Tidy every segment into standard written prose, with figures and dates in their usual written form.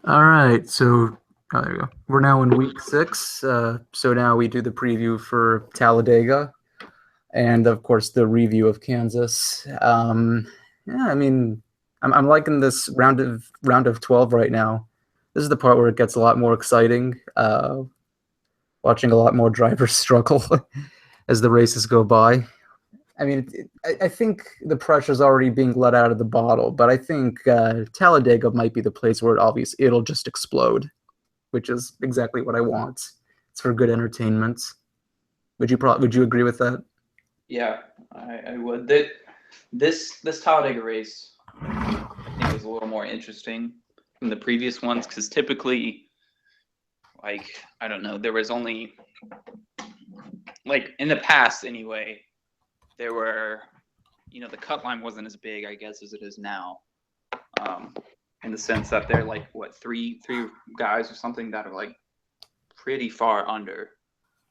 All right, so there you go. We're now in week 6. So now we do the preview for Talladega, and of course the review of Kansas. Yeah, I mean, I'm liking this round of 12 right now. This is the part where it gets a lot more exciting. Watching a lot more drivers struggle as the races go by. I mean, I think the pressure's already being let out of the bottle, but I think Talladega might be the place where it'll just explode, which is exactly what I want. It's for good entertainment. Would you agree with that? Yeah, I would. This Talladega race, I think, was a little more interesting than the previous ones because typically, like, I don't know, there was only, like, in the past anyway, there were, the cut line wasn't as big, I guess, as it is now. In the sense that they're like what three guys or something that are like pretty far under.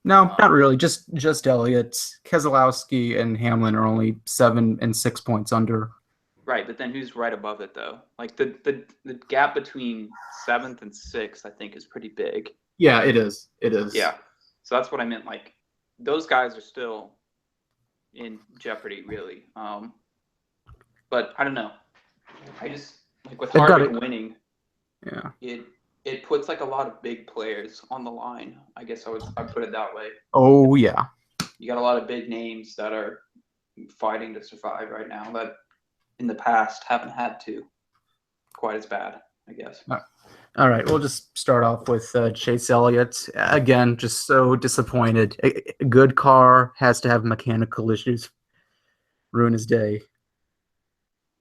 No, not really. Just Elliott, Keselowski, and Hamlin are only 7 and 6 points under. Right, but then who's right above it though? Like the gap between seventh and sixth, I think, is pretty big. Yeah, it is. It is. Yeah, so that's what I meant. Like those guys are still in jeopardy, really. But I don't know. I just like with They've got it. Harvick winning, Yeah. it puts like a lot of big players on the line. I guess I'd put it that way. Oh yeah. You got a lot of big names that are fighting to survive right now that in the past haven't had to quite as bad, I guess. All right, we'll just start off with Chase Elliott. Again, just so disappointed. A good car has to have mechanical issues, ruin his day.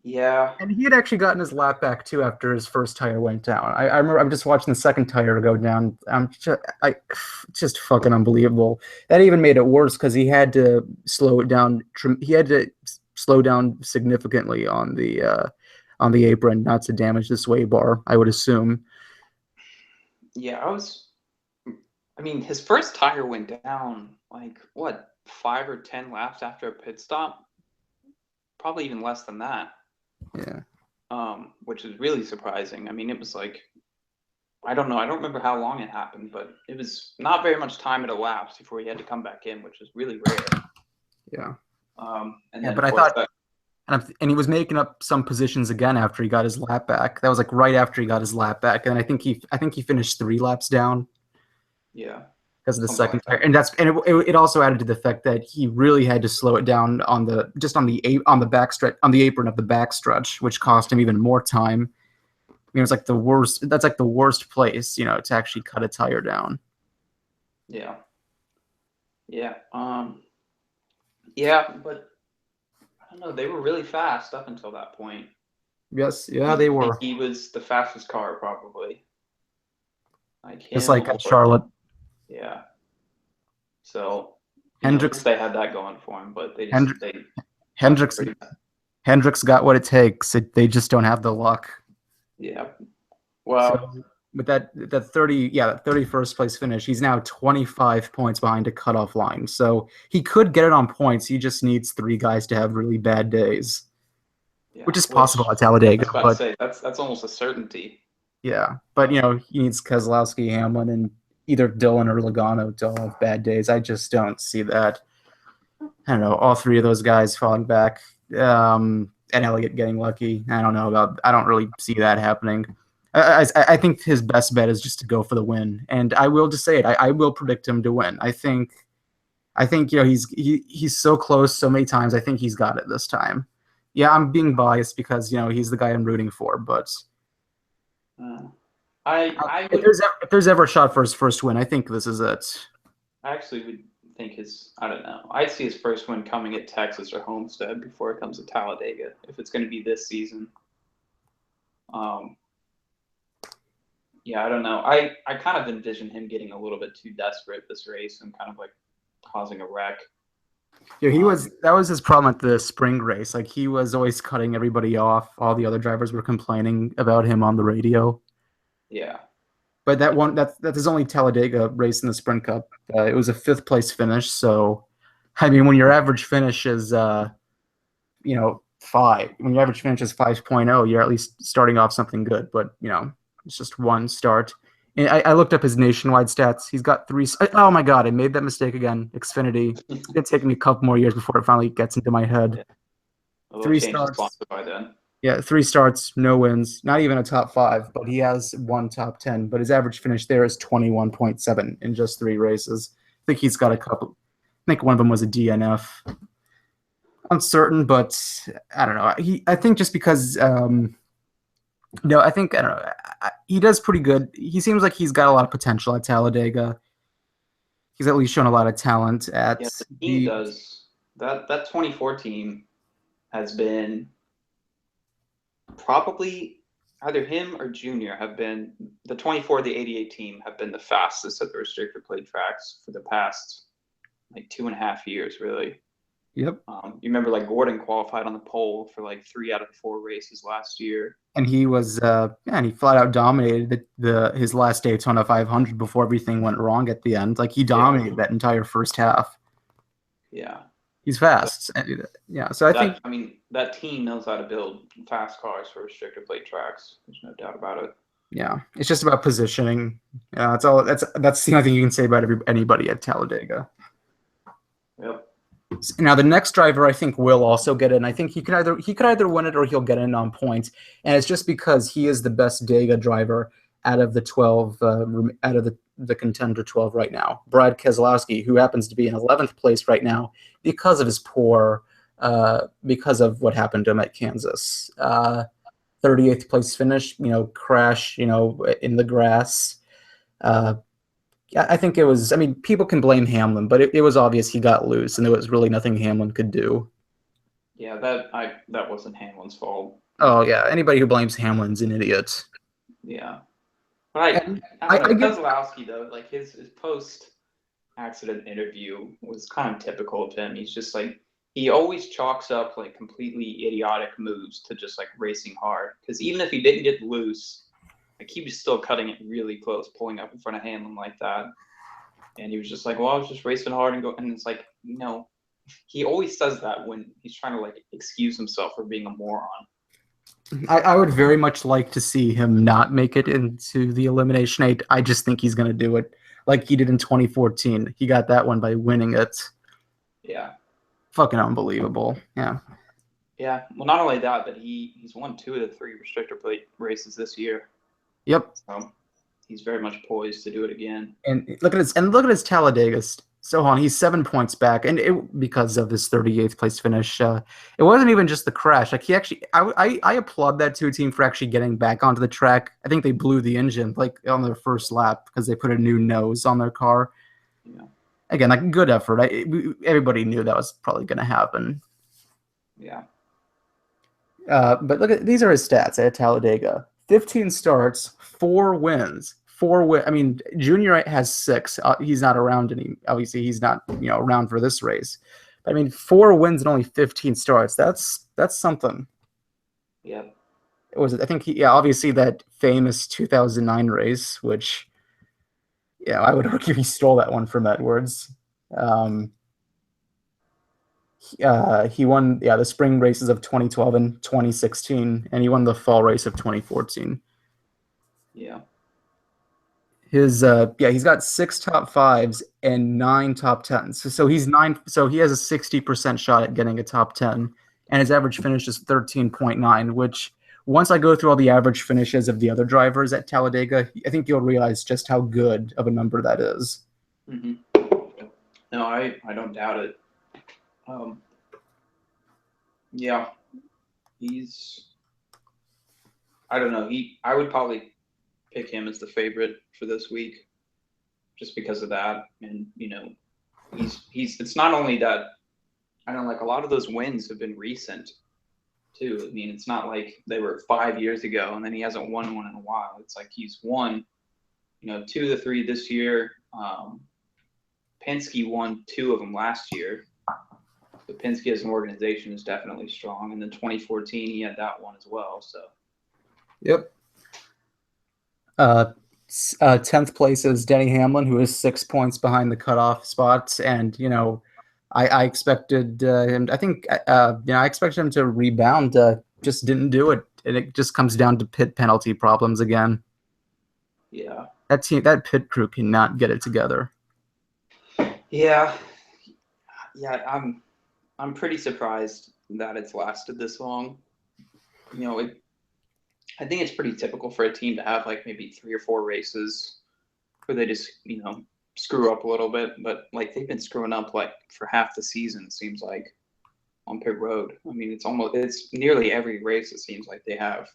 Yeah. And he had actually gotten his lap back too after his first tire went down. I remember I'm just watching the second tire go down. Just fucking unbelievable. That even made it worse because he had to slow it down. He had to slow down significantly on the apron, not to damage the sway bar, I would assume. Yeah, I mean, his first tire went down like what, 5 or 10 laps after a pit stop? Probably even less than that. Yeah. Which is really surprising. I mean, it was like, I don't know. I don't remember how long it happened, but it was not very much time at elapsed before he had to come back in, which is really rare. Yeah. And Yeah, then but of I course thought, and he was making up some positions again after he got his lap back. That was like right after he got his lap back, and I think he finished 3 laps down yeah, because of the something second like tire, that. and it also added to the fact that he really had to slow it down on the backstretch on the apron of the backstretch, which cost him even more time. I mean, it was like the worst. That's like the worst place, to actually cut a tire down. Yeah, yeah, yeah, but I don't know. They were really fast up until that point. Yes, yeah, they Like were he was the fastest car probably, like just him like at or Charlotte. yeah. So at least Hendricks, they had that going for him, but Hendricks, they sucked Hendricks, pretty bad. Hendricks got what it takes. They just don't have the luck. Yeah. So Well, with that 31st place finish, he's now 25 points behind a cutoff line. So he could get it on points. He just needs 3 guys to have really bad days, yeah. which is Which possible at I Talladega. was about to But say that's almost a certainty. yeah, but he needs Keselowski, Hamlin, and either Dillon or Logano to all have bad days. I just don't see that. I don't know, all 3 of those guys falling back, and Elliott getting lucky. I don't really see that happening. I think his best bet is just to go for the win, and I will just say it. I will predict him to win. I think he's so close so many times. I think he's got it this time. Yeah, I'm being biased because he's the guy I'm rooting for, but Uh, I if would there's ever a shot for his first win, I think this is it. I actually would think I don't know. I'd see his first win coming at Texas or Homestead before it comes to Talladega if it's going to be this season. Um, yeah, I don't know. I kind of envision him getting a little bit too desperate this race and kind of like causing a wreck. Yeah, Um, that was his problem at the spring race. Like he was always cutting everybody off. All the other drivers were complaining about him on the radio. yeah, But that's his only Talladega race in the Sprint Cup. It was a 5th place finish. So, I mean, when your average finish is 5, when your average finish is 5.0, you're at least starting off something good. But It's just one start. And I looked up his nationwide stats. He's got three. Oh my god, I made that mistake again. Xfinity. It's gonna take me a couple more years before it finally gets into my head. Yeah. Well, they'll Three change the starts. sponsor by then. Yeah, three starts, no wins, not even a top five, but he has one top 10. But his average finish there is 21.7 in just three races. I think he's got a couple. I think one of them was a DNF. Uncertain, but I don't know. I think just because no, I think I don't know. He does pretty good. He seems like he's got a lot of potential at Talladega. He's at least shown a lot of talent at Yeah, the team the. does. That 24 team has been probably either him or Junior have been the 24, the 88 team have been the fastest at the restrictor plate tracks for the past like 2.5 years, really. Yep. You remember like Gordon qualified on the pole for like 3 out of the 4 races last year. And he was, and he flat out dominated his last Daytona 500 before everything went wrong at the end. Like he dominated that entire first half. Yeah. He's fast. Yeah. So I think, I mean, that team knows how to build fast cars for restrictor plate tracks. There's no doubt about it. yeah, it's just about positioning. That's all. That's the only thing you can say about anybody at Talladega. Yep. Now the next driver I think will also get in. I think he could either win it or he'll get in on points, and it's just because he is the best Dega driver out of the 12, out of the contender 12 right now. Brad Keselowski, who happens to be in 11th place right now because of his because of what happened to him at Kansas. 38th place finish, crash, in the grass. I think it was. I mean, people can blame Hamlin, but it was obvious he got loose, and there was really nothing Hamlin could do. Yeah, that wasn't Hamlin's fault. Oh yeah, anybody who blames Hamlin's an idiot. Yeah, but I don't know. Keselowski though, like his post accident interview was kind of typical of him. He's just like he always chalks up like completely idiotic moves to just like racing hard. Because even if he didn't get loose, like he was still cutting it really close, pulling up in front of Hamlin like that. And he was just like, well, I was just racing hard and it's like, he always says that when he's trying to like excuse himself for being a moron. I would very much like to see him not make it into the Elimination 8. I just think he's going to do it like he did in 2014. He got that one by winning it. Yeah. Fucking unbelievable. Yeah. Yeah. Well, not only that, but he's won 2 of the 3 restrictor plate races this year. Yep. So he's very much poised to do it again. And look at his Talladega. So on, he's 7 points back, and because of his 38th place finish, it wasn't even just the crash. Like he actually, I applaud that 2 team for actually getting back onto the track. I think they blew the engine like on their first lap because they put a new nose on their car. Yeah. Again, like good effort. Everybody knew that was probably going to happen. Yeah. But look at these are his stats at Talladega: 15 starts, 4 wins. I mean, Junior has 6. He's not around obviously, he's not around for this race. But, I mean, 4 wins and only 15 starts. That's something. Yeah. I think obviously that famous 2009 race, which I would argue he stole that one from Edwards. He won the spring races of 2012 and 2016, and he won the fall race of 2014. Yeah. His he's got 6 top 5s and 9 top 10s. So he's 9. So he has a 60% shot at getting a top 10, and his average finish is 13.9. Which once I go through all the average finishes of the other drivers at Talladega, I think you'll realize just how good of a number that is. Mm-hmm. No, I don't doubt it. Yeah, I don't know. I would probably pick him as the favorite for this week, just because of that. And it's not only that. I don't know, like a lot of those wins have been recent, too. I mean, it's not like they were 5 years ago and then he hasn't won one in a while. It's like he's won, 2 of the 3 this year. Penske won 2 of them last year. So Penske as an organization is definitely strong. And then 2014, he had that one as well. So. Yep. 10th place is Denny Hamlin, who is 6 points behind the cutoff spots, and I expected him. I think I expected him to rebound. Just didn't do it, and it just comes down to pit penalty problems again. Yeah. That pit crew cannot get it together. Yeah. Yeah. I'm pretty surprised that it's lasted this long. You know, I think it's pretty typical for a team to have like maybe 3 or 4 races where they just, screw up a little bit. But like they've been screwing up like for half the season, it seems like, on pit road. I mean, it's nearly every race, it seems like they have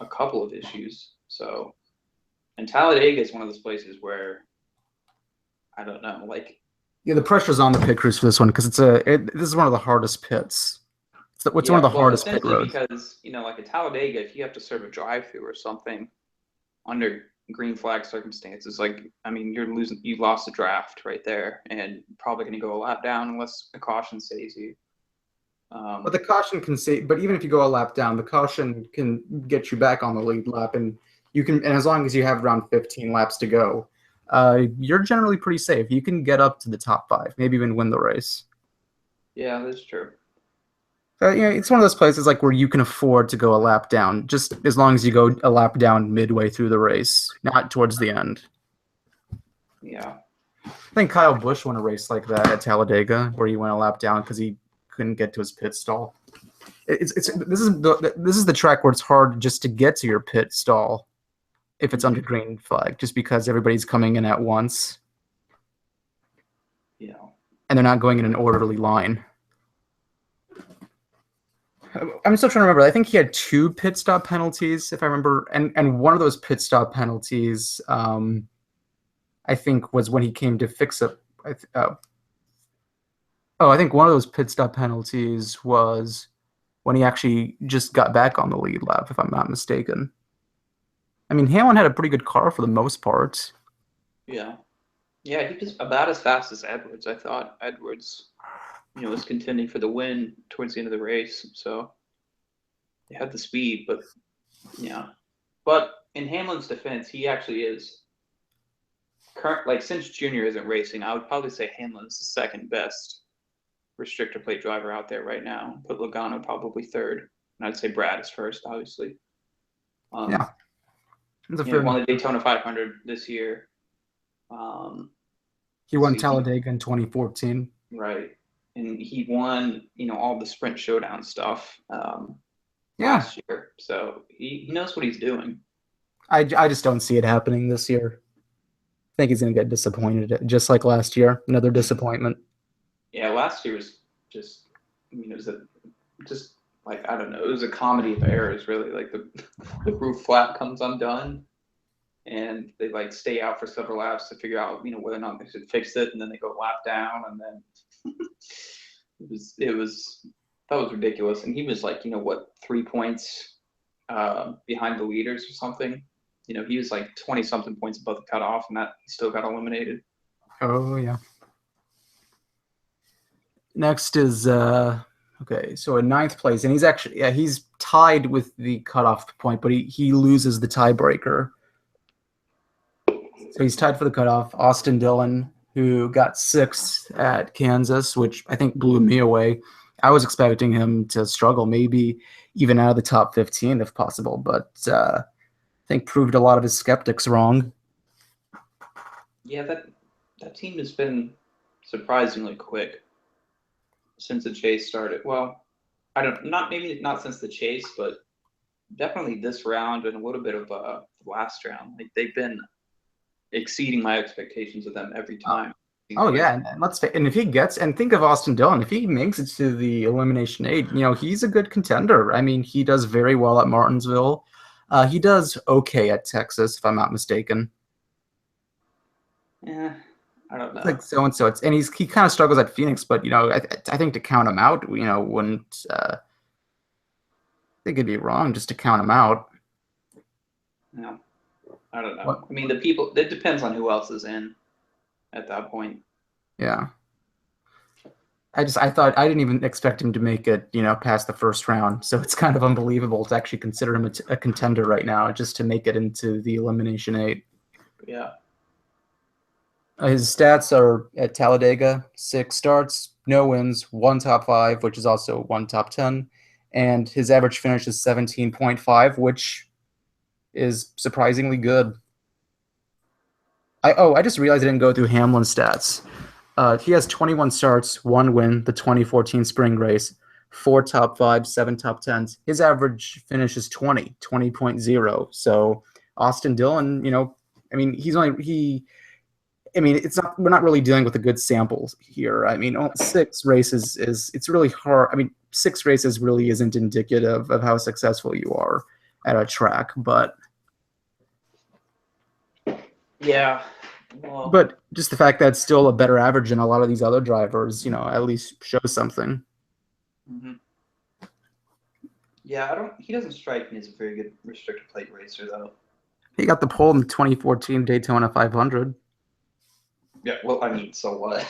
a couple of issues. So, and Talladega is one of those places where I don't know, like, Yeah, the pressure's on the pit crews for this one because this is one of the hardest pits. It's one of yeah, the well, hardest pit essentially roads. because, like a Talladega, if you have to serve a drive-through or something under green flag circumstances, like, I mean, you lost a draft right there and probably going to go a lap down unless a caution saves you. But the caution can say, but even if you go a lap down, the caution can get you back on the lead lap, and as long as you have around 15 laps to go, you're generally pretty safe. You can get up to the top 5, maybe even win the race. Yeah, that's true. It's one of those places like where you can afford to go a lap down, just as long as you go a lap down midway through the race, not towards the end. Yeah. I think Kyle Busch won a race like that at Talladega, where he went a lap down because he couldn't get to his pit stall. This is the track where it's hard just to get to your pit stall if it's under green flag, just because everybody's coming in at once. Yeah. And they're not going in an orderly line. I'm still trying to remember. I think he had 2 pit stop penalties, if I remember, and one of those pit stop penalties, I think, was when he came to fix it. I think one of those pit stop penalties was when he actually just got back on the lead lap, if I'm not mistaken. I mean, Hamlin had a pretty good car for the most part. Yeah. Yeah, he was about as fast as Edwards. I thought Edwards, was contending for the win towards the end of the race. So they had the speed, but yeah. But in Hamlin's defense, he actually is since Junior isn't racing, I would probably say Hamlin's the second best restrictor plate driver out there right now. Put Logano probably third, and I'd say Brad is first, obviously. Yeah. He won the Daytona 500 this year. He won Talladega in 2014. Right. And he won, all the sprint showdown stuff Yeah. last year. So he knows what he's doing. I just don't see it happening this year. I think he's going to get disappointed, just like last year. Another disappointment. Yeah, last year was just, it was just like, I don't know, it was a comedy of errors, really. Like the roof flap comes undone, and they like stay out for several laps to figure out, whether or not they should fix it, and then they go lap down, and then that was ridiculous. And he was like, 3 points behind the leaders or something. He was like 20 something points above the cutoff, and that he still got eliminated. Oh yeah. Next is okay, so in 9th place, and he's tied with the cutoff point, but he loses the tiebreaker. So he's tied for the cutoff. Austin Dillon, who got 6th at Kansas, which I think blew me away. I was expecting him to struggle, maybe even out of the top 15 if possible, but I think proved a lot of his skeptics wrong. Yeah, that team has been surprisingly quick since the chase started. Well, maybe not since the chase, but definitely this round and a little bit of last round. Like they've been exceeding my expectations of them every time. Oh yeah, and if he gets, and think of Austin Dillon, if he makes it to the Elimination 8, he's a good contender. I mean, he does very well at Martinsville. He does okay at Texas, if I'm not mistaken. Yeah, I don't know. Like so and so, he kind of struggles at Phoenix, but I think to count him out, wouldn't. I think it'd be wrong just to count him out. No, I don't know. What? I mean, it depends on who else is in at that point. Yeah. I didn't even expect him to make it, past the first round. So it's kind of unbelievable to actually consider him a contender right now, just to make it into the Elimination 8. Yeah. His stats are at Talladega: 6 starts, no wins, 1 top 5, which is also 1 top 10, and his average finish is 17.5, which is surprisingly good. I just realized I didn't go through Hamlin's stats. He has 21 starts, 1 win, the 2014 spring race, 4 top 5s, 7 top 10s. His average finish is 20.0. So Austin Dillon, I mean, it's not, we're not really dealing with a good sample here. I mean, 6 races it's really hard. I mean, 6 races really isn't indicative of how successful you are at a track, but Yeah. Well, but just the fact that it's still a better average than a lot of these other drivers, at least shows something. mm-hmm. Yeah, he doesn't strike me as a very good restrictor plate racer, though. He got the pole in the 2014 Daytona 500. Yeah, well, I mean, so what?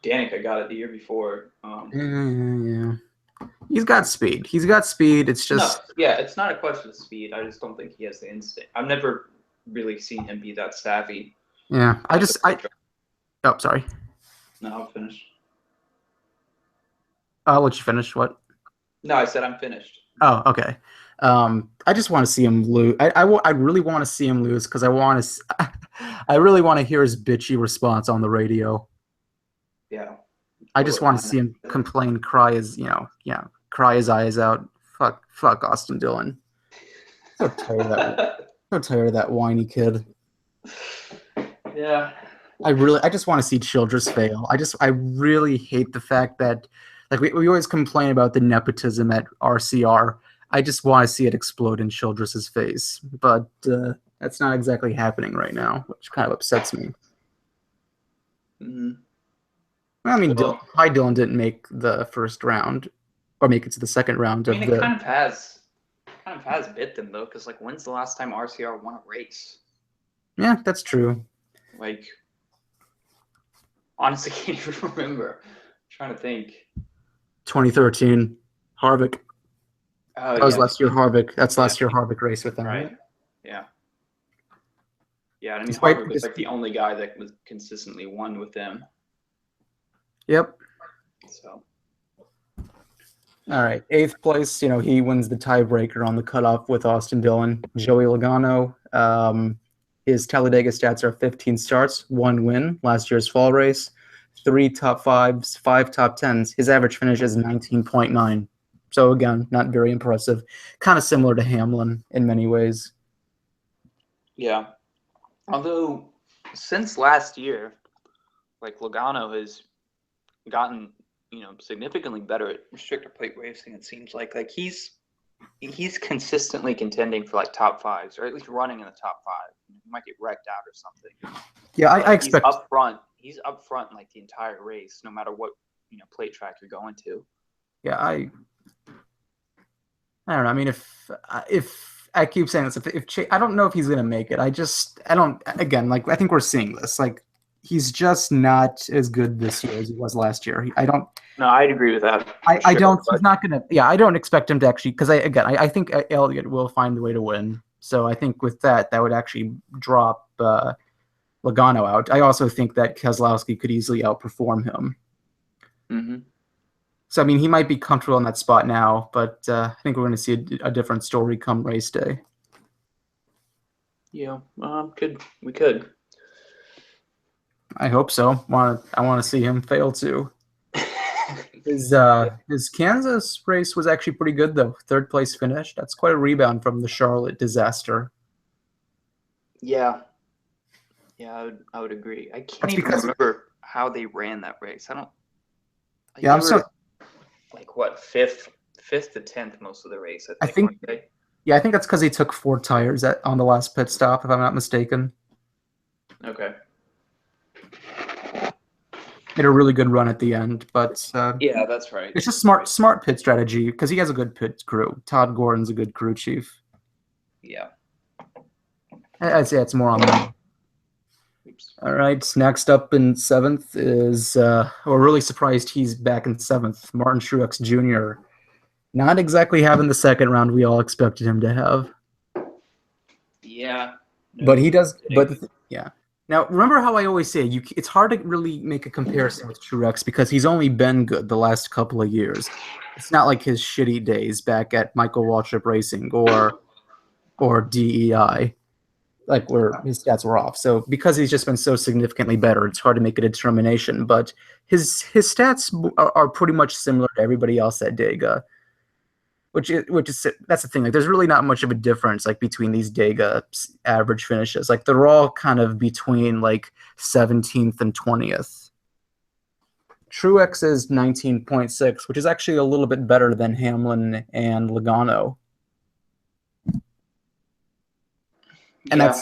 Danica got it the year before. Yeah. He's got speed. It's just yeah, it's not a question of speed. I just don't think he has the instinct. I've never really seen him be that savvy. Yeah, oh, sorry. No, I'm finished. I'll let you finish. What? No, I said I'm finished. Oh, okay. I just want to see him lose. I really want to see him lose because I really want to hear his bitchy response on the radio. Yeah. I just want to see him complain, cry his eyes out. Fuck Austin Dillon. So tired of that whiny kid. Yeah. I just want to see Childress fail. I really hate the fact that, like, we always complain about the nepotism at RCR. I just want to see it explode in Childress's face, but that's not exactly happening right now, which kind of upsets me. Mm-hmm. I mean, Ty Dillon didn't make the first round, or make it to the second round. I mean, it kind of has bit them though, because like, when's the last time RCR won a race? Yeah, that's true. Like, honestly, can't even remember. I'm trying to think. 2013, Harvick. Oh, that was last year Harvick. That's last year Harvick race with them. Right. Yeah. Yeah, I mean, Harvick was like the only guy that was consistently won with them. Yep. So. All right, 8th place. He wins the tiebreaker on the cutoff with Austin Dillon. Joey Logano. His Talladega stats are 15 starts, 1 win, last year's fall race, 3 top 5s, 5 top 10s. His average finish is 19.9. So again, not very impressive. Kind of similar to Hamlin in many ways. Yeah. Although since last year, like, Logano has gotten, significantly better at restrictor plate racing. It seems like he's consistently contending for like top 5s, or at least running in the top 5. He might get wrecked out or something. Yeah, I expect he's up front. He's up front like the entire race, no matter what plate track you're going to. Yeah, I don't know. I mean, if I keep saying this, if I don't know if he's gonna make it. I don't. Again, like, I think we're seeing this. Like, he's just not as good this year as he was last year. No, I'd agree with that. I don't. He's not gonna. Yeah, I don't expect him to actually, because I think Elliott will find the way to win. So I think with that would actually drop Logano out. I also think that Keselowski could easily outperform him. Mm-hmm. So, I mean, he might be comfortable in that spot now, but I think we're going to see a different story come race day. Yeah, we could. I hope so. I want to see him fail too. His Kansas race was actually pretty good though. 3rd place finish. That's quite a rebound from the Charlotte disaster. Yeah. Yeah, I would agree. I can't even remember how they ran that race. I don't. Yeah, I'm sorry. Like, what, 5th to 10th most of the race, I think. Yeah, I think that's because he took 4 tires on the last pit stop, if I'm not mistaken. Okay. Made a really good run at the end, but yeah, that's right. It's just smart pit strategy because he has a good pit crew. Todd Gordon's a good crew chief. Yeah. I'd say it's more on that. All right, next up in 7th is we're really surprised he's back in 7th. Martin Truex Jr. Not exactly having the second round we all expected him to have. Yeah. No, but he does. Yeah. Now, remember how I always say it's hard to really make a comparison with Truex because he's only been good the last couple of years. It's not like his shitty days back at Michael Waltrip Racing or DEI. like where his stats were off. So because he's just been so significantly better, it's hard to make a determination. But his stats are pretty much similar to everybody else at Dega, which is that's the thing. Like, there's really not much of a difference like between these Dega average finishes. Like, they're all kind of between like 17th and 20th. Truex is 19.6, which is actually a little bit better than Hamlin and Logano. And Yeah,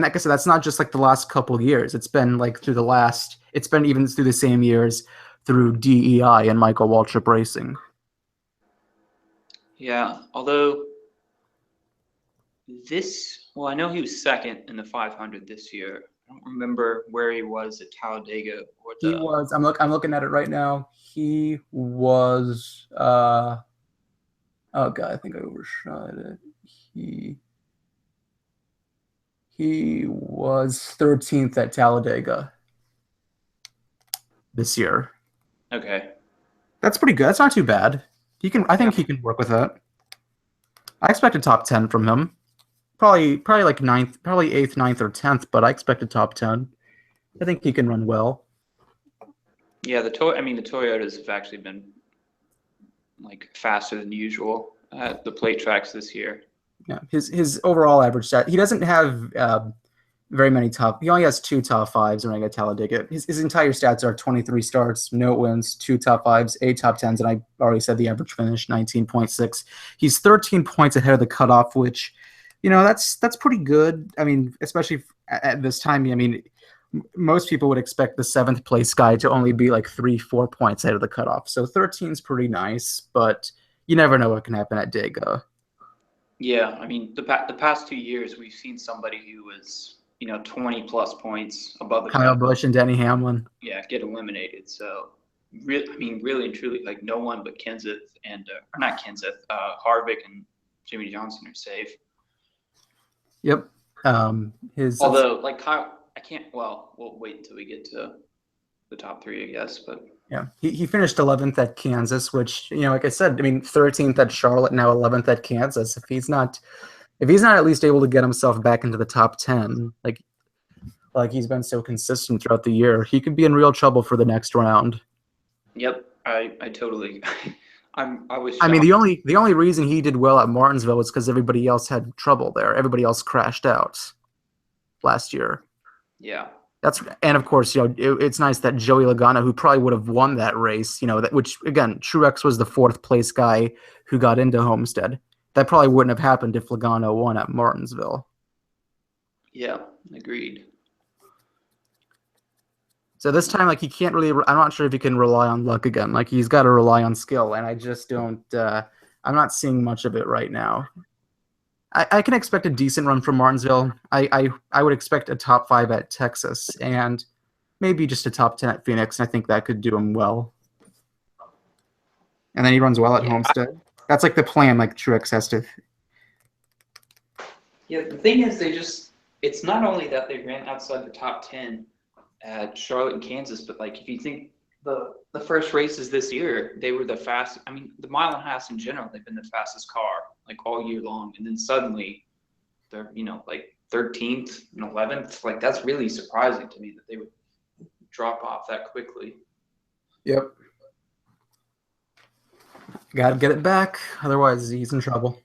like I said, that's not just like the last couple years. It's been like it's been even through the same years through DEI and Michael Waltrip Racing. yeah. Although I know he was second in the 500 this year. I don't remember where he was at Talladega or He the. was. I'm looking at it right now. He was. Oh god, I think I overshot it. He was 13th at Talladega this year. Okay. That's pretty good. That's not too bad. He can. I Yeah. think he can work with that. I expect a top 10 from him. Probably like ninth, probably eighth, ninth, or 10th, but I expect a top 10. I think he can run well. Yeah. The Toyotas have actually been like faster than usual at the plate tracks this year. Yeah, his overall average stat. He doesn't have very many top. He only has 2 top 5s running at Talladega. His entire stats are 23 starts, no wins, 2 top 5s, 8 top 10s, and I already said the average finish 19.6. He's 13 points ahead of the cutoff, which, that's pretty good. I mean, especially at this time. I mean, most people would expect the 7th place guy to only be like 3-4 points ahead of the cutoff. So 13 is pretty nice, but you never know what can happen at Dega. Yeah, I mean the past 2 years we've seen somebody who was 20 plus points above the Kyle cut. Busch and Denny Hamlin. Yeah, get eliminated. So really and truly, like no one but Kenseth and or not Kenseth, Harvick and Jimmy Johnson are safe. Yep. His Although like Kyle, I can't. Well, we'll wait until we get to the top three, I guess. But Yeah, he finished 11th at Kansas, which, like I said, I mean, 13th at Charlotte, now 11th at Kansas. If he's not at least able to get himself back into the top 10, like he's been so consistent throughout the year, he could be in real trouble for the next round. yep, I totally. I was. I mean, shocked. the only reason he did well at Martinsville was because everybody else had trouble there. Everybody else crashed out last year. Yeah. And of course, it's nice that Joey Logano, who probably would have won that race, which again, Truex was the 4th place guy who got into Homestead. That probably wouldn't have happened if Logano won at Martinsville. Yeah, agreed. So this time, like, he can't really. I'm not sure if he can rely on luck again. Like, he's got to rely on skill, and I just don't. I'm not seeing much of it right now. I can expect a decent run from Martinsville. I would expect a top 5 at Texas and maybe just a top 10 at Phoenix, and I think that could do him well. And then he runs well at Homestead. That's like the plan. Like, Truex has to. Yeah, the thing is, it's not only that they ran outside the top 10 at Charlotte and Kansas, but like if you think the first races this year, they were the fastest. I mean, the mile and a half in general, they've been the fastest car like all year long, and then suddenly they're like 13th and 11th. Like that's really surprising to me that they would drop off that quickly. Yep. Got to get it back, otherwise he's in trouble.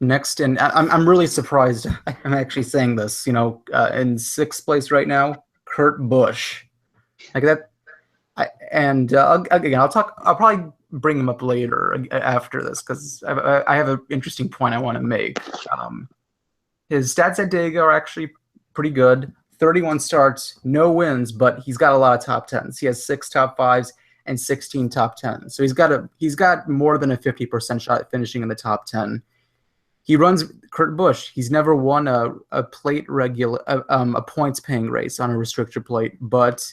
Next, and I'm really surprised. I'm actually saying this. In 6th place right now, Kurt Busch. Like that, I'll probably bring him up later after this because I have an interesting point I want to make. His stats at Dega are actually pretty good. 31 starts, no wins, but he's got a lot of top 10s. He has 6 top 5s and 16 top 10s. So he's got more than a 50% shot at finishing in the top 10. He runs Kurt Busch. He's never won a plate a points paying race on a restrictor plate, but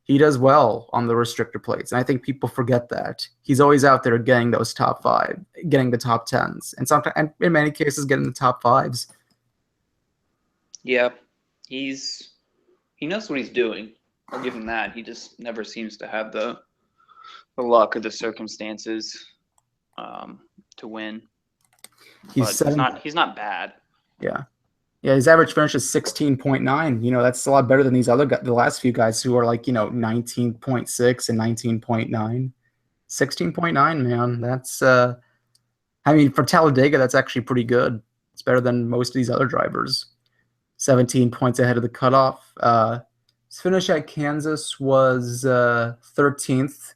he does well on the restrictor plates. And I think people forget that. He's always out there getting those top 5, getting the top 10s, and sometimes, and in many cases, getting the top 5s. Yeah, he knows what he's doing. I'll give him that. He just never seems to have the luck or the circumstances to win. He's not bad. Yeah. Yeah, his average finish is 16.9. That's a lot better than these other guys, the last few guys who are like, 19.6 and 19.9. 16.9, man. That's I mean, for Talladega, that's actually pretty good. It's better than most of these other drivers. 17 points ahead of the cutoff. His finish at Kansas was 13th.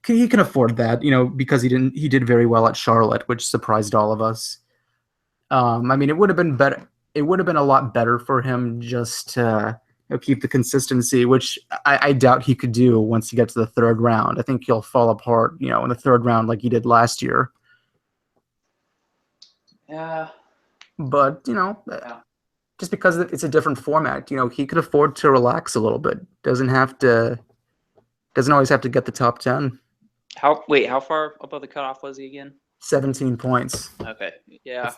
He can afford that, because he did very well at Charlotte, which surprised all of us. I mean, it would have been better. It would have been a lot better for him just to keep the consistency, which I doubt he could do once he gets to the third round. I think he'll fall apart, in the third round like he did last year. Yeah. But Yeah. just because it's a different format, he could afford to relax a little bit. Doesn't always have to get the top 10. How far above the cutoff was he again? 17 points. Okay. Yeah.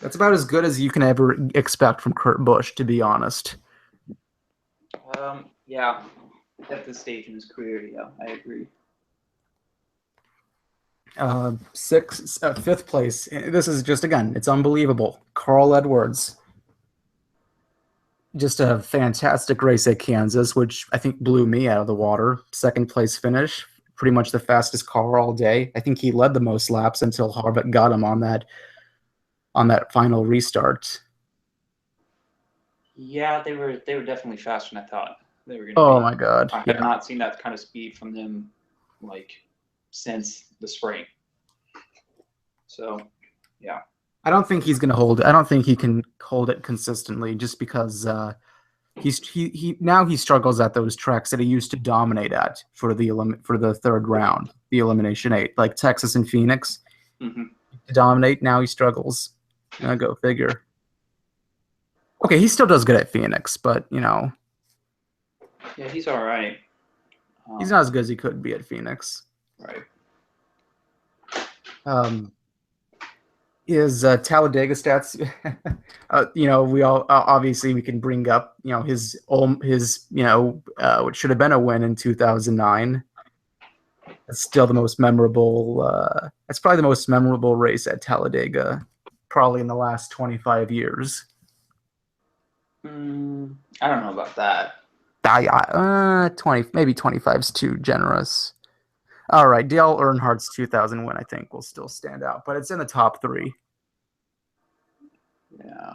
That's about as good as you can ever expect from Kurt Busch, to be honest. Yeah. At this stage in his career, yeah, I agree. Fifth place. This is just, again, it's unbelievable. Carl Edwards. Just a fantastic race at Kansas, which I think blew me out of the water. Second place finish, pretty much the fastest car all day. I think he led the most laps until Harvick got him on that final restart. Yeah, they were definitely faster than I thought they were going to be. Oh my God! I have not seen that kind of speed from them since the spring. So, yeah. I don't think he's going to hold it. I don't think he can hold it consistently, just because he now struggles at those tracks that he used to dominate at for the third round, the Elimination 8, like Texas and Phoenix. Mm-hmm. To dominate, now he struggles. Go figure. Okay, he still does good at Phoenix, but Yeah, he's all right. He's not as good as he could be at Phoenix. Right. His Talladega stats, we all obviously we can bring up, his what should have been a win in 2009. That's still the most memorable. That's probably the most memorable race at Talladega, probably in the last 25 years. I don't know about that. 20, maybe 25 is too generous. All right, Dale Earnhardt's 2000 win, I think, will still stand out, but it's in the top 3. Yeah,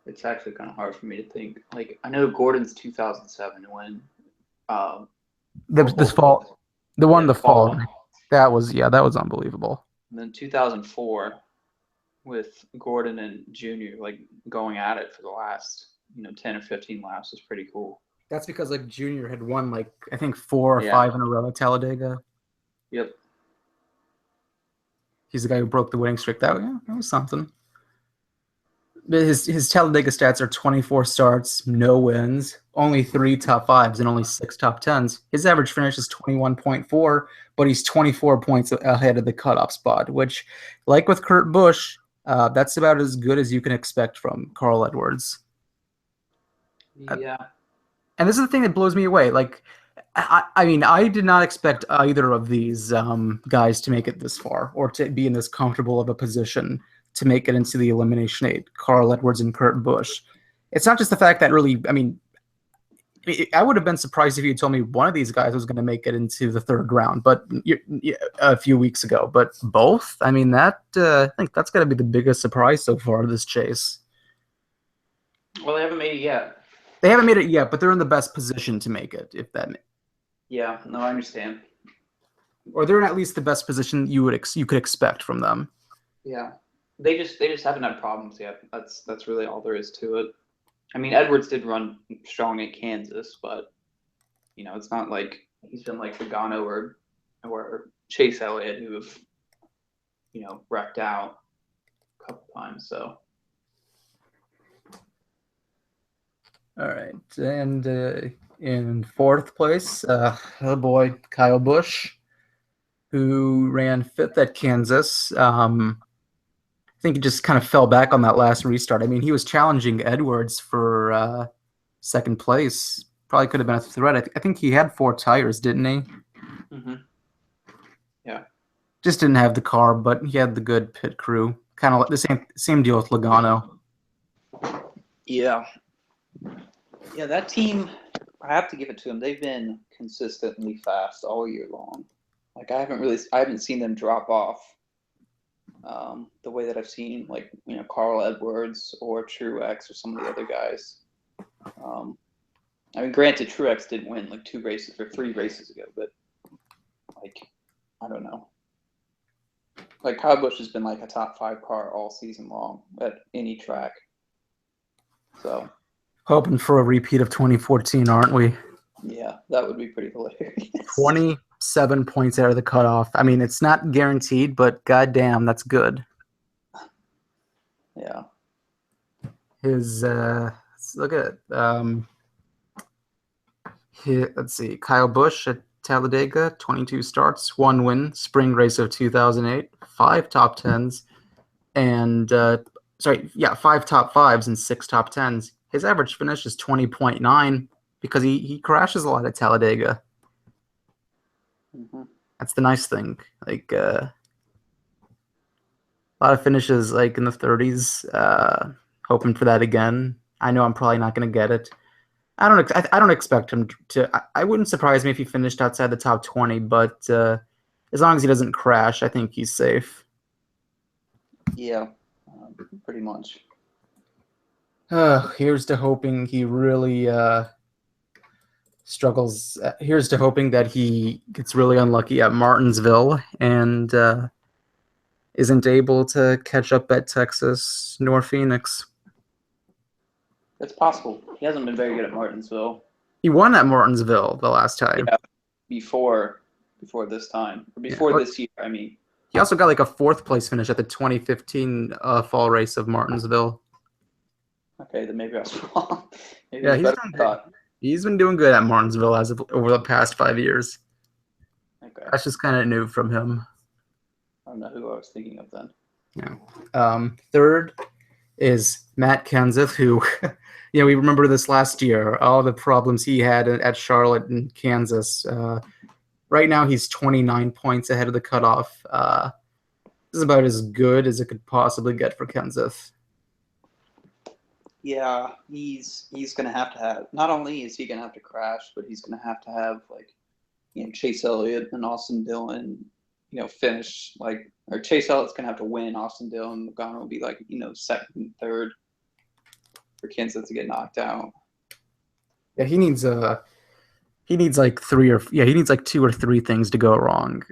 it's actually kind of hard for me to think. I know Gordon's 2007 win. The fall. That was unbelievable. And then 2004 with Gordon and Junior going at it for the last 10 or 15 laps is pretty cool. That's because Junior had won I think 4 or 5 in a row at Talladega. Yep. He's the guy who broke the winning streak. That was something. His Talladega stats are 24 starts, no wins, only 3 top 5s, and only 6 top 10s. His average finish is 21.4, but he's 24 points ahead of the cutoff spot, which, like with Kurt Busch, that's about as good as you can expect from Carl Edwards. Yeah. And this is the thing that blows me away. I mean, I did not expect either of these guys to make it this far or to be in this comfortable of a position to make it into the Elimination 8, Carl Edwards and Kurt Busch. It's not just the fact that I would have been surprised if you told me one of these guys was going to make it into the third round, but a few weeks ago. But both, I mean, I think that's got to be the biggest surprise so far of this chase. Well, they haven't made it yet. They haven't made it yet, but they're in the best position to make it, if that. Yeah, no, I understand. Or they're in at least the best position you could expect from them. Yeah, they just haven't had problems yet. That's really all there is to it. I mean, Edwards did run strong at Kansas, but it's not like he's been like Logano or Chase Elliott, who have wrecked out a couple times. So. All right, and in fourth place, oh boy, Kyle Busch, who ran 5th at Kansas. I think he just kind of fell back on that last restart. I mean, he was challenging Edwards for second place. Probably could have been a threat. I think he had 4 tires, didn't he? Mm-hmm. Yeah. Just didn't have the car, but he had the good pit crew. Kind of like the same deal with Logano. Yeah. Yeah, that team, I have to give it to them. They've been consistently fast all year long. Like I haven't seen them drop off the way that I've seen Carl Edwards or Truex or some of the other guys. I mean, granted, Truex did win like 2 races or 3 races ago, but like I don't know. Like Kyle Busch has been like a top 5 car all season long at any track. So hoping for a repeat of 2014, aren't we? yeah, that would be pretty hilarious. 27 points out of the cutoff. I mean, it's not guaranteed, but goddamn, that's good. Yeah. His let's look at let's see, Kyle Busch at Talladega, 22 starts, 1 win, spring race of 2008, 5 top 10s, and 5 top 5s and 6 top 10s. His average finish is 20.9 because he crashes a lot at Talladega. Mm-hmm. That's the nice thing. Like a lot of finishes like in the 30s. Hoping for that again. I know I'm probably not going to get it. I don't expect him to. I wouldn't surprise me if he finished outside the top 20, but as long as he doesn't crash, I think he's safe. Yeah, pretty much. Here's to hoping he really struggles. Here's to hoping that he gets really unlucky at Martinsville and isn't able to catch up at Texas nor Phoenix. It's possible. He hasn't been very good at Martinsville. He won at Martinsville the last time. Yeah, before this time. Or before this year, I mean. He also got like a 4th place finish at the 2015 fall race of Martinsville. Okay, then maybe I was wrong. Yeah, he's been doing good at Martinsville over the past 5 years. Okay. That's just kind of new from him. I don't know who I was thinking of then. Yeah. Third is Matt Kenseth, who, we remember this last year, all the problems he had at Charlotte and Kansas. Right now, he's 29 points ahead of the cutoff. This is about as good as it could possibly get for Kenseth. Yeah, he's going to have. Not only is he going to have to crash, but he's going to have Chase Elliott and Austin Dillon, finish or Chase Elliott's going to have to win. Austin Dillon, Logano will be second and third for Kenseth to get knocked out. Yeah, he needs like 2 or 3 things to go wrong.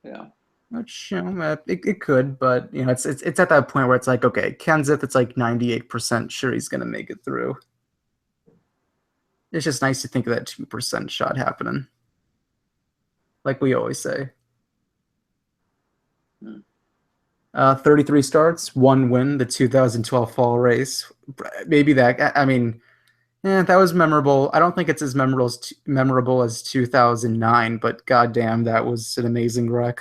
Yeah. Which it could, but it's at that point where it's like, okay, Kenseth, it's like 98% sure he's gonna make it through. It's just nice to think of that 2% shot happening, like we always say. 33 starts, 1 win, the 2012 fall race. Maybe that. I mean, that was memorable. I don't think it's as memorable as 2009, but goddamn, that was an amazing wreck.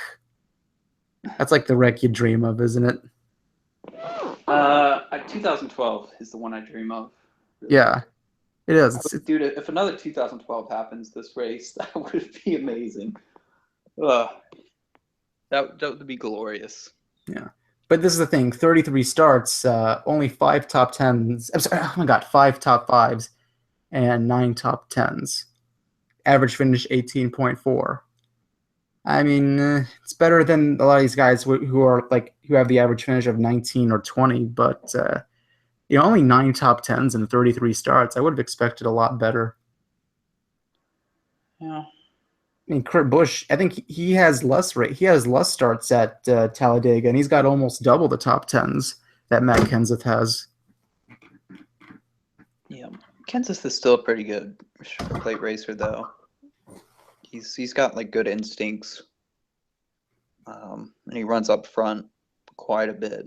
That's like the wreck you dream of, isn't it? 2012 is the one I dream of. Really. Yeah, it is. Dude, if another 2012 happens this race, that would be amazing. That would be glorious. Yeah, but this is the thing: 33 starts, only 5 top 10s. I'm sorry, oh my god, 5 top 5s and 9 top 10s. Average finish 18.4. I mean, it's better than a lot of these guys who have the average finish of 19 or 20, but only 9 top 10s and 33 starts. I would have expected a lot better. Yeah. I mean, Kurt Busch, I think he has less starts at Talladega, and he's got almost double the top 10s that Matt Kenseth has. Yeah, Kenseth is still a pretty good short plate racer, though. He's got good instincts, and he runs up front quite a bit,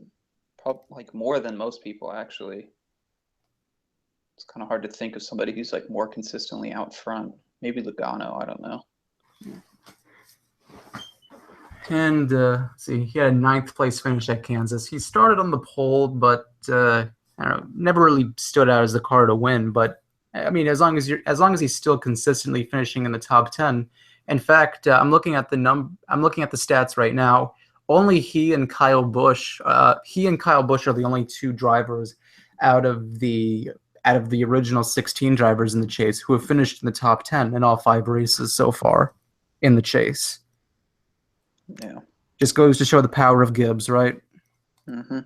probably more than most people actually. It's kind of hard to think of somebody who's more consistently out front. Maybe Logano, I don't know. And let's see, he had a 9th place finish at Kansas. He started on the pole, but I don't know, never really stood out as the car to win. But I mean, as long as he's still consistently finishing in the top 10. In fact, I'm looking at the stats right now. only he and Kyle Busch, are the only two drivers out of the original 16 drivers in the chase who have finished in the top 10 in all 5 races so far in the chase. Yeah. Just goes to show the power of Gibbs, right? Mm-hmm.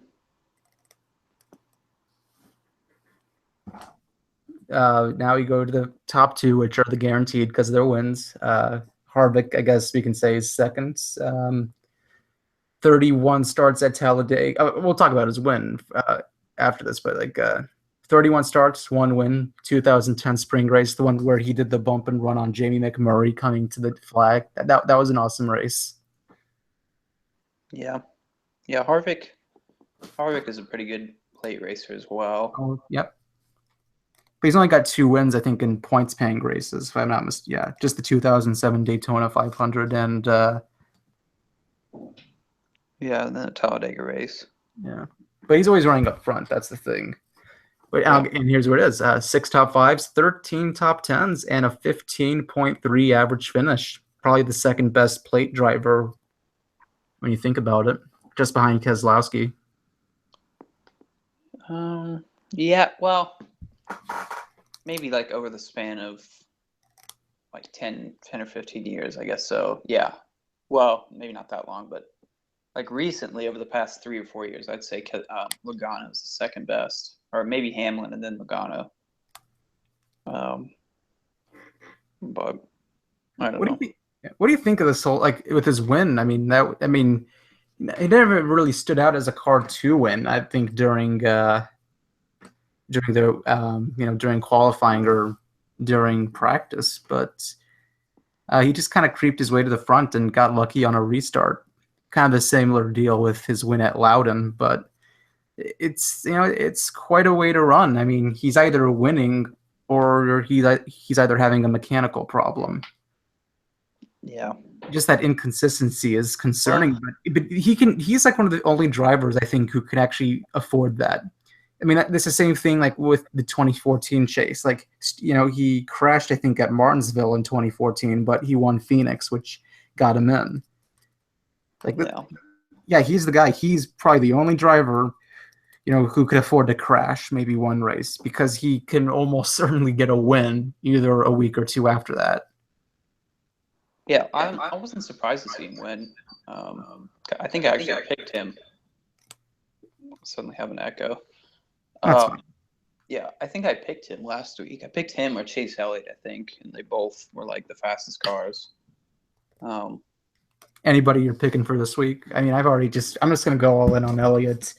Now we go to the top 2, which are the guaranteed because of their wins. Harvick, I guess we can say, is second. 31 starts at Talladega. We'll talk about his win after this, but 31 starts, 1 win, 2010 spring race, the one where he did the bump and run on Jamie McMurray coming to the flag. That was an awesome race. Yeah. Yeah, Harvick is a pretty good plate racer as well. Oh, yep. But he's only got 2 wins, I think, in points-paying races, if I'm not mistaken. Yeah, just the 2007 Daytona 500 and yeah, and then the Talladega race. Yeah, but he's always running up front. That's the thing. But and here's what it is: 6 top 5s, 13 top 10s, and a 15.3 average finish. Probably the second best plate driver when you think about it, just behind Keselowski. Yeah, well, maybe like over the span of like 10 or 15 years, I guess so. Yeah. Well, maybe not that long, but like recently over the past 3 or 4 years, I'd say Logano is the second best, or maybe Hamlin and then Logano. But I don't know. What do you think of this whole, like, with his win? I mean, he never really stood out as a car 2 win. I think during the during qualifying or during practice, but he just kind of creeped his way to the front and got lucky on a restart. Kind of a similar deal with his win at Loudon, but it's quite a way to run. I mean, he's either winning or he's either having a mechanical problem. Yeah. Just that inconsistency is concerning, but he's like one of the only drivers I think who can actually afford that. I mean, this is the same thing like with the 2014 chase. Like, he crashed, I think, at Martinsville in 2014, but he won Phoenix, which got him in. Yeah, he's the guy. He's probably the only driver, who could afford to crash maybe one race because he can almost certainly get a win either a week or 2 after that. Yeah, I wasn't surprised to see him win. I think I actually picked him. Suddenly have an echo. Yeah, I think I picked him last week. I picked him or Chase Elliott, I think, and they both were like the fastest cars. Anybody you're picking for this week? I mean, I'm just going to go all in on Elliott.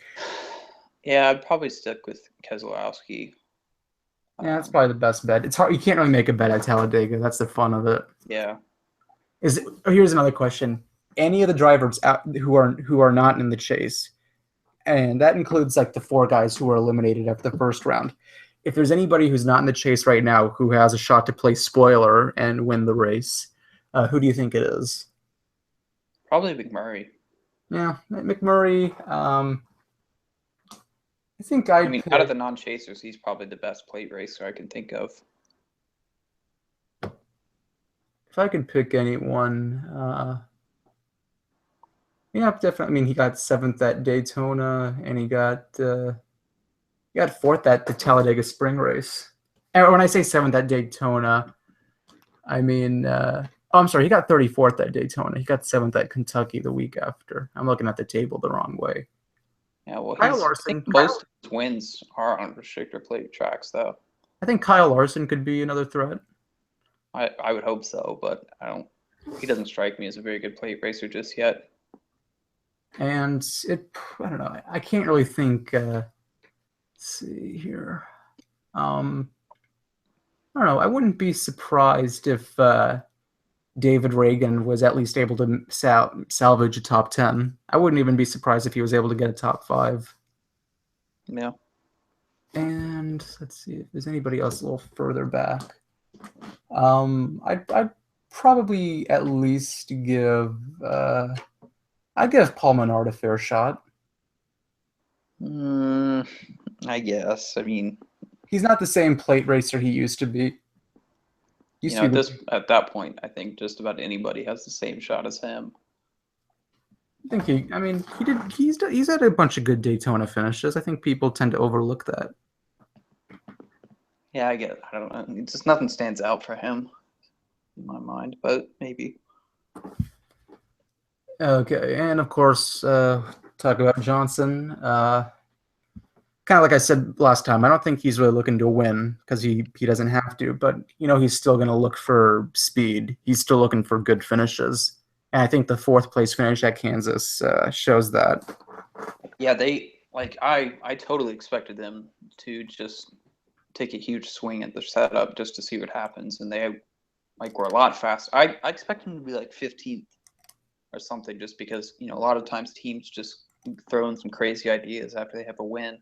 Yeah, I'd probably stick with Keselowski. Yeah, that's probably the best bet. It's hard. You can't really make a bet at Talladega. That's the fun of it. Yeah. Here's another question. Any of the drivers who are not in the chase, and that includes like the 4 guys who were eliminated after the first round. If there's anybody who's not in the chase right now who has a shot to play spoiler and win the race, who do you think it is? Probably McMurray. Yeah, McMurray. I think out of the non-chasers, he's probably the best plate racer I can think of. If I could pick anyone, yeah, definitely. I mean, he got 7th at Daytona, and he got 4th at the Talladega Spring Race. And when I say 7th at Daytona, I mean, I'm sorry, he got 34th at Daytona. He got 7th at Kentucky the week after. I'm looking at the table the wrong way. Yeah, well, Kyle Larson. Most of his wins are on restrictor plate tracks, though. I think Kyle Larson could be another threat. I would hope so, but he doesn't strike me as a very good plate racer just yet. And I don't know. I can't really think. Let's see here. I don't know. I wouldn't be surprised if David Reagan was at least able to salvage a top 10. I wouldn't even be surprised if he was able to get a top 5. Yeah. And let's see if there's anybody else a little further back. I'd probably at least give I'd give Paul Menard a fair shot. I guess. I mean, he's not the same plate racer he used to be. At that point, I think just about anybody has the same shot as him. I think I mean, he's had a bunch of good Daytona finishes. I think people tend to overlook that. Yeah, I get it. I don't know. It's just nothing stands out for him in my mind, but maybe. Okay, and of course, talk about Johnson. Kind of like I said last time, I don't think he's really looking to win because he doesn't have to. But he's still going to look for speed. He's still looking for good finishes, and I think the fourth place finish at Kansas shows that. Yeah, they I totally expected them to just take a huge swing at the setup just to see what happens, and they were a lot faster. I expect them to be like 15th or something, just because a lot of times teams just throw in some crazy ideas after they have a win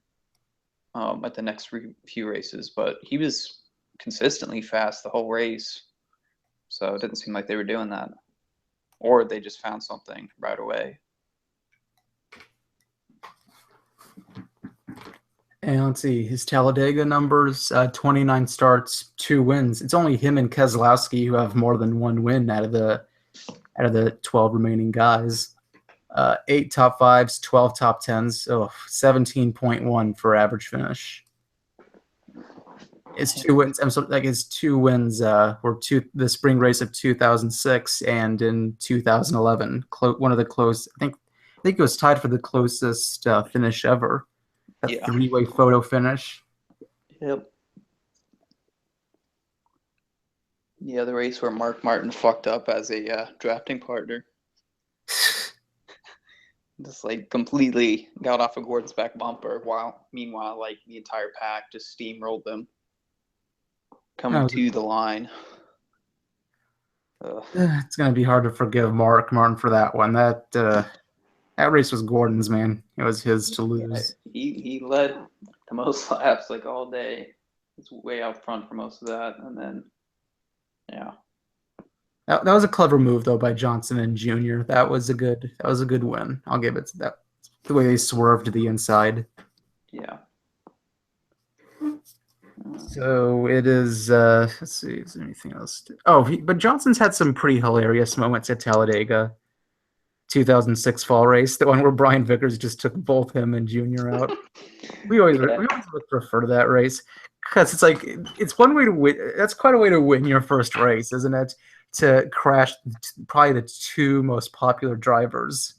at the next few races. But he was consistently fast the whole race, so it didn't seem like they were doing that, or they just found something right away. And let's see, his Talladega numbers: 29 starts, 2 wins. It's only him and Keselowski who have more than one win out of the 12 remaining guys. 8 top fives, 12 top tens. Oh, 17.1 for average finish. His 2 wins. I'm sorry, like his 2 wins were the spring race of 2006 and in 2011. One of the close. I think it was tied for the closest finish ever. A three-way photo finish. Yep. Yeah, the race where Mark Martin fucked up as a drafting partner. Just completely got off of Gordon's back bumper, meanwhile the entire pack just steamrolled them coming to the line. It's gonna be hard to forgive Mark Martin for that one. That race was Gordon's, man. It was his to lose. Yeah, he led the most laps all day. He's way out front for most of that, and then That was a clever move though by Johnson and Jr. That was a good win. I'll give it to that. The way they swerved to the inside. Yeah. So it is. Let's see. Is there anything else? But Johnson's had some pretty hilarious moments at Talladega. 2006 fall race, the one where Brian Vickers just took both him and Junior out. We always refer to that race because it's one way to win. That's quite a way to win your first race, isn't it? To crash probably the two most popular drivers.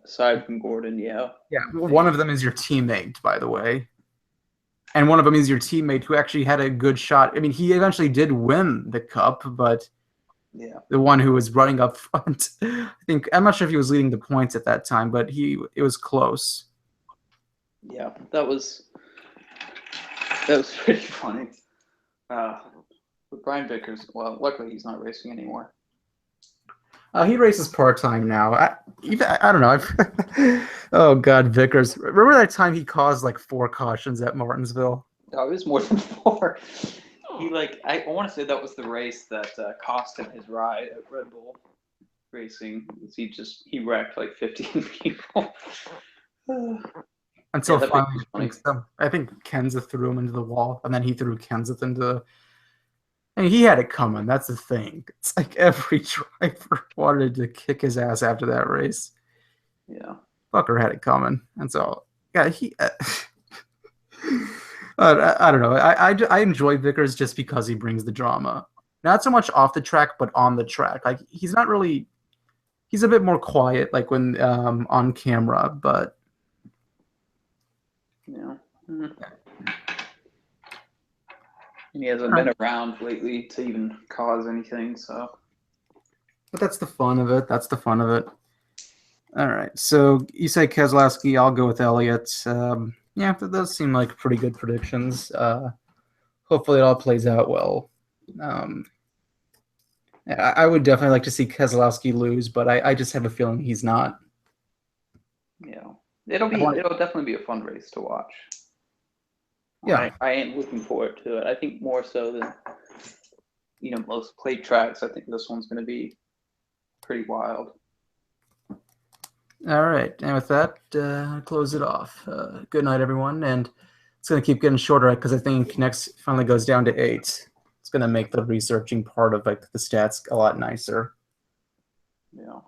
Aside from Gordon, yeah. Yeah, one of them is your teammate, by the way. And one of them is your teammate who actually had a good shot. I mean, he eventually did win the Cup, but the one who was running up front, I'm not sure if he was leading the points at that time, but it was close. Yeah, that was pretty funny. But Brian Vickers, well, luckily he's not racing anymore. He races part-time now. I don't know. Oh, God, Vickers. Remember that time he caused 4 cautions at Martinsville? Oh, it was more than 4. He I want to say that was the race that cost him his ride at Red Bull Racing. He wrecked 15 people. Until finally, I think Kenseth threw him into the wall, and then he threw Kenseth into. I mean, he had it coming. That's the thing. It's every driver wanted to kick his ass after that race. Yeah, fucker had it coming, and so he. I don't know. I enjoy Vickers just because he brings the drama. Not so much off the track, but on the track. He's not really. He's a bit more quiet, when on camera, but. Yeah. Mm-hmm. And he hasn't been around lately to even cause anything, so. But that's the fun of it. All right. So you say Keselowski. I'll go with Elliott. Yeah, that does seem like pretty good predictions. Hopefully it all plays out well. I would definitely like to see Keselowski lose, but I just have a feeling he's not. Yeah. It'll definitely be a fun race to watch. Yeah. I am looking forward to it. I think more so than most plate tracks. I think this one's going to be pretty wild. All right, and with that, close it off. Good night, everyone, and it's going to keep getting shorter because I think next finally goes down to 8. It's going to make the researching part of the stats a lot nicer. Yeah.